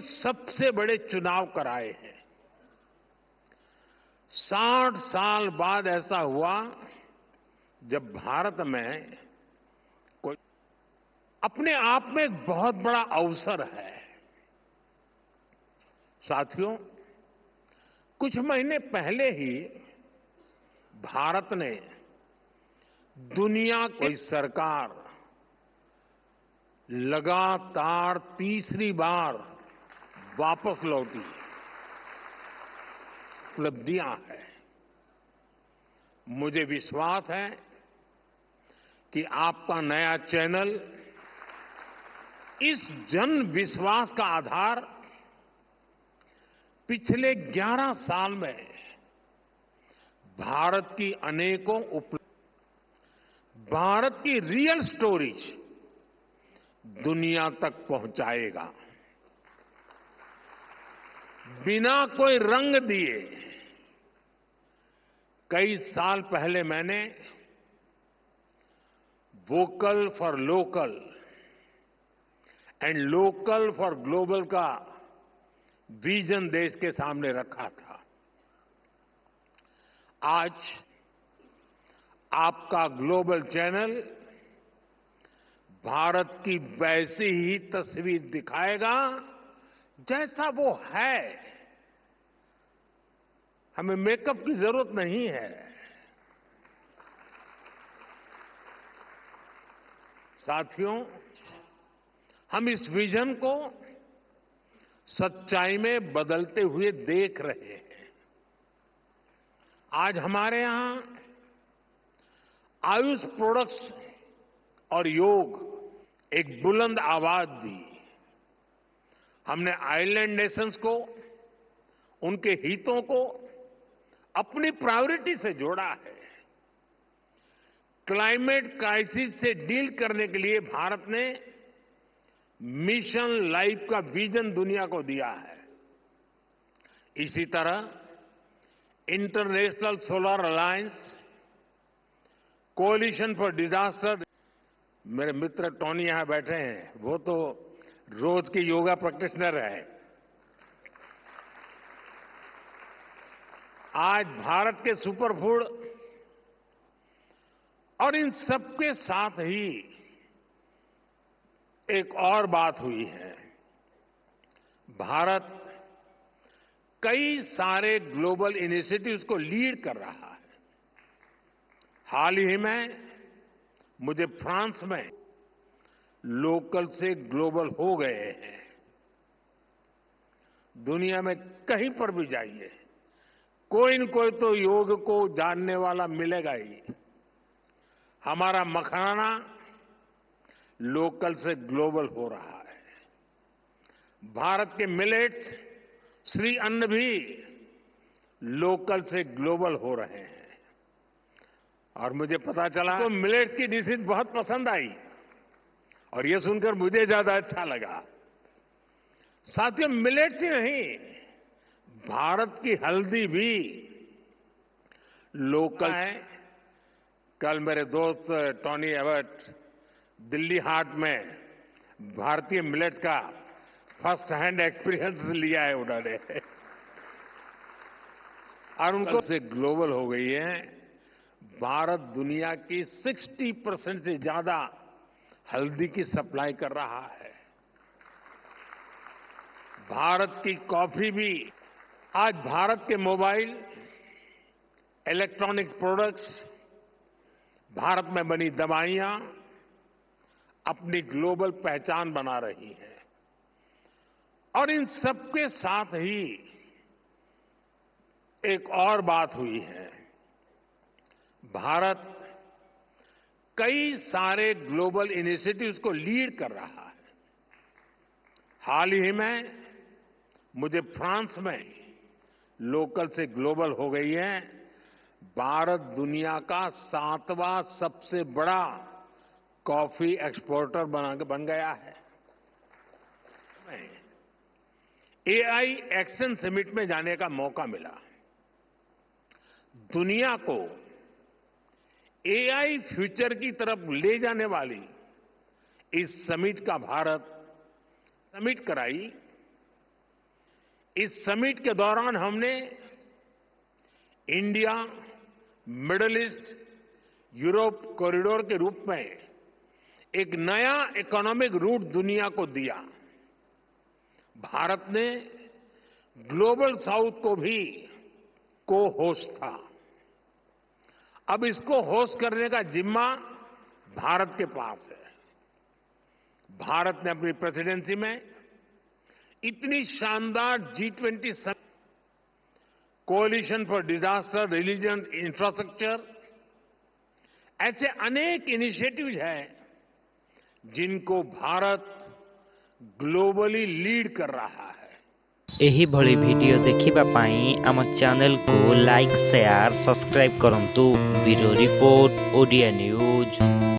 सबसे बड़े चुनाव कराए हैं। 60 साल बाद ऐसा हुआ जब भारत में कोई अपने आप में एक बहुत बड़ा अवसर है। साथियों, कुछ महीने पहले ही भारत ने दुनिया की सरकार लगातार तीसरी बार वापस लौटी उपलब्धियां हैं। मुझे विश्वास है कि आपका नया चैनल इस जन विश्वास का आधार पिछले 11 साल में भारत की अनेकों भारत की रियल स्टोरीज दुनिया तक पहुंचाएगा। बिना कोई रंग दिए कई साल पहले मैंने vocal for local and local for global का विजन देश के सामने रखा था। आज आपका ग्लोबल चैनल भारत की वैसी ही तस्वीर दिखाएगा जैसा वो है। हमें मेकअप की जरूरत नहीं है। साथियों, हम इस विजन को सच्चाई में बदलते हुए देख रहे हैं। आज हमारे यहां आयुष प्रोडक्ट्स और योग एक बुलंद आवाज दी। हमने आइलैंड नेशंस को, उनके हितों को अपनी प्रायोरिटी से जोड़ा है। क्लाइमेट क्राइसिस से डील करने के लिए भारत ने मिशन लाइफ का विजन दुनिया को दिया है। इसी तरह international solar alliance, कोalition for disaster, मेरे मित्र टोनी यहां बैठे हैं, वो तो रोज की योगा प्रैक्टिशनर है। आज भारत के सुपर फूड और इन सबके साथ ही एक और बात हुई है। भारत कई सारे ग्लोबल इनिशिएटिव्स को लीड कर रहा है। हाल ही में मुझे फ्रांस में लोकल से ग्लोबल हो गए हैं। दुनिया में कहीं पर भी जाइए, कोई न कोई तो योग को जानने वाला मिलेगा ही। हमारा मखाना लोकल से ग्लोबल हो रहा है। भारत के मिलेट्स, श्री अन्न भी लोकल से ग्लोबल हो रहे हैं। और मुझे पता चला तो मिलेट्स की डिशेज बहुत पसंद आई और ये सुनकर मुझे ज्यादा अच्छा लगा। साथियों, मिलेट्स ही नहीं, भारत की हल्दी भी लोकल है। कल मेरे दोस्त टोनी एबट दिल्ली हाट में भारतीय मिलेट्स का फर्स्ट हैंड एक्सपीरियंस लिया है उन्होंने और उनको से ग्लोबल हो गई है। भारत दुनिया की 60% से ज्यादा हल्दी की सप्लाई कर रहा है। भारत की कॉफी भी। आज भारत के मोबाइल, इलेक्ट्रॉनिक प्रोडक्ट्स, भारत में बनी दवाइयां अपनी ग्लोबल पहचान बना रही हैं। और इन सबके साथ ही एक और बात हुई है। भारत कई सारे ग्लोबल इनिशिएटिव्स को लीड कर रहा है। हाल ही में मुझे फ्रांस में लोकल से ग्लोबल हो गई है। भारत दुनिया का 7वां सबसे बड़ा कॉफी एक्सपोर्टर बन गया है। एआई एक्शन समिट में जाने का मौका मिला। दुनिया को एआई फ्यूचर की तरफ ले जाने वाली इस समिट का भारत समिट कराई इस समिट के दौरान हमने India middle east Europe corridor के रूप में एक नया इकोनॉमिक रूट दुनिया को दिया। भारत ने ग्लोबल साउथ को भी को होस्ट था। अब इसको होस्ट करने का जिम्मा भारत के पास है। भारत ने अपनी प्रेसिडेंसी में इतनी शानदार G20 कोalition for disaster religion infrastructure ऐसे अनेक इनिशिएटिव्स हैं जिनको भारत ग्लोबली लीड कर रहा है। एही भली वीडियो देखिबा पाई आम चैनल को लाइक शेयर सब्सक्राइब करंतु। Bureau report Odia news.